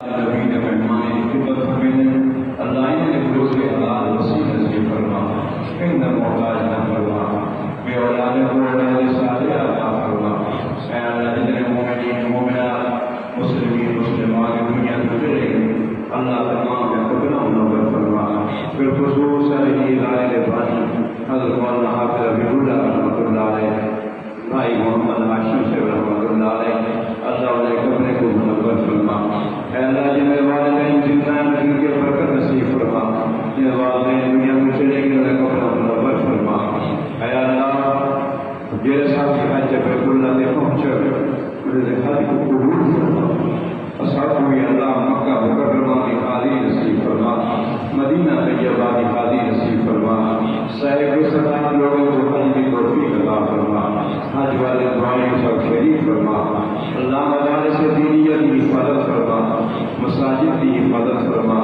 نبی مہمان خدمت فرمائیں اللہ انہیں روز حلال وسیع نصیب فرما ان محتاج نہ فرما بے اولاد کو اولاد صالحہ عطا فرما اے اللہ جتنے مومنین مومنات مسلمین مسلمات دنیا میں گزرے اللہ تمام کا قبلہ منور فرما بالخصوص علی رائے بانی حضرت مولانا حافظ ابی اللہ رحمۃ اللہ علیہ بھائی محمد ہاشم سے رحمۃ اللہ علیہ اللہ علیہ قبر کو منور فرما اے اللہ جن والدین زندان ان کے برکت نصیب فرما جن والدین دنیا میں چلے گئے انہیں قبر منور فرما اے اللہ جیسا کہ حج بیت اللہ نے پہنچا انہیں حج کو قبول فرما اصحاب میں اللہ مکہ مکرمہ کی حاضری نصیب فرما مدینہ طیبہ کی حاضری نصیب فرما صاحب سلام لوگوں کو حج کی توفیق عطا فرما حج والے دعائیں سب شریک فرما اللہ مدارس دینیت کی حفاظت فرما مساجد کی حفاظت فرما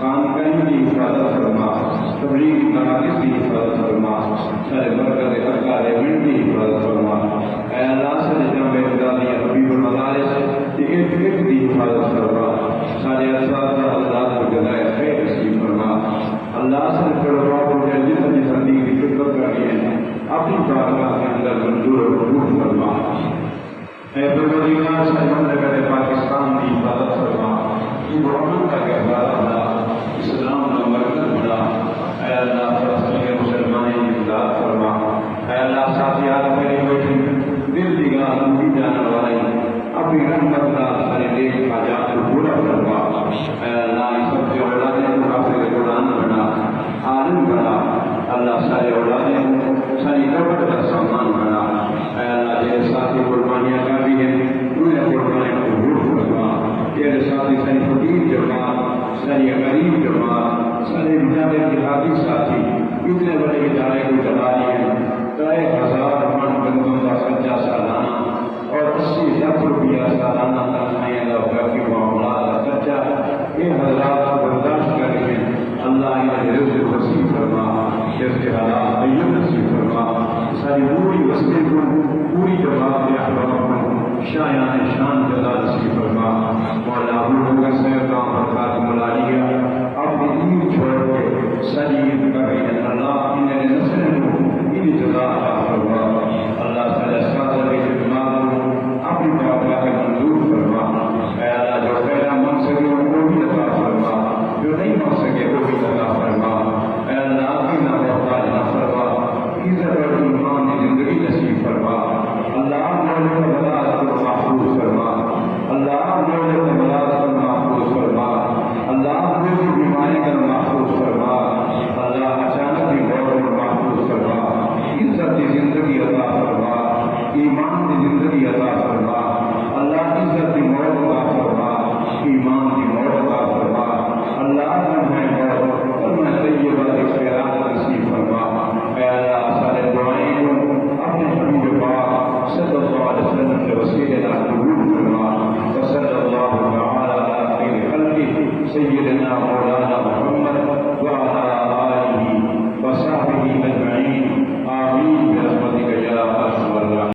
خانقاہیں کی حفاظت فرما تبلیغی مراکز کی حفاظت فرما سارے برکت ارکان علم کی حفاظت فرما اے اللہ سے جناب امدادی حبیب المدارس ایک کی حفاظت فرما سارے اساتذہ حضرات کو جزائے خیر نصیب فرما اللہ سے طلباء کو جتنی زندگی کی خدمت کرنی ہے اپنی بارگاہ کے اندر منظور و قبول فرما اے پروردگار سرمندگار پاکستان کی حفاظت فرما یہ امن کا کردار ادا اسلام کا مرکز بنا اے اللہ فلسطین مسلمانوں کی امداد فرما اے اللہ ساتھیات میرے بیٹھے دل دیگاہ لمبی جانے والے اپنی رحمت کا سارے نیک حاجات کو پورا فرما اے اللہ اس سب سے اولادیں کو حافظ قرآن بنا عالم بنا اللہ سارے اولادیں ساری قبر کا سامان بنا اے اللہ جیسے ساتھی قربانیاں کا بھی ہیں انہیں قربانیاں قبول فرما یہ ساتھی ساری فقیر جماعت ساری غریب جماعت سارے مجاہد جہادی ساتھی اتنے بڑے ادارے کو چلا لیے 1,000 من بندوں کا خرچہ سالانہ اور 80,000 روپیہ سالانہ تنخواہیں اللہ کی معاملات کا خرچہ یہ حضرات برداشت کریں اللہ انہیں رزق وسیع فرما جیسے حالات طیب نصیب فرما ساری پوری وسطے کو پوری جماعت کے احباب کو شایان شان جزا نصیب فرما مولا ابو کا سیدام برکات ملالیہ اپنی دین چھوڑ کے ساری عید کر رہی ہے اللہ انہیں نسل کو ان جزا عطا فرما اللہ تعالیٰ ساتھ کے جماعت کو اپنی بارگاہ کے منظور فرما اے اللہ جو پہلا من سکے وہ بھی عطا فرما جو نہیں من سکے وہ بھی عطا فرما اے اللہ کی نہ محتاج نہ فرما عزت اور ایمان کی زندگی نصیب فرما اللہ مولد بلاس کو محفوظ فرما اللہ مولد بلاس کو محفوظ فرما اللہ مولد بیماری کا محفوظ فرما اللہ اچانک کی موت کو محفوظ فرما عزت کی زندگی عطا فرما ایمان کی زندگی عطا فرما اللہ عزت کی موت عطا فرما ایمان کی موت عطا فرما اللہ میں موت اور میں طیبہ کے خیرات نصیب فرما اے اللہ سارے دعائیں کو اپنے حبیب پاک صلی اللہ علیہ وسلم کے وسیلے سے قبول فرما وصلی اللہ تعالی علی خیر خلقہ سیدنا مولانا محمد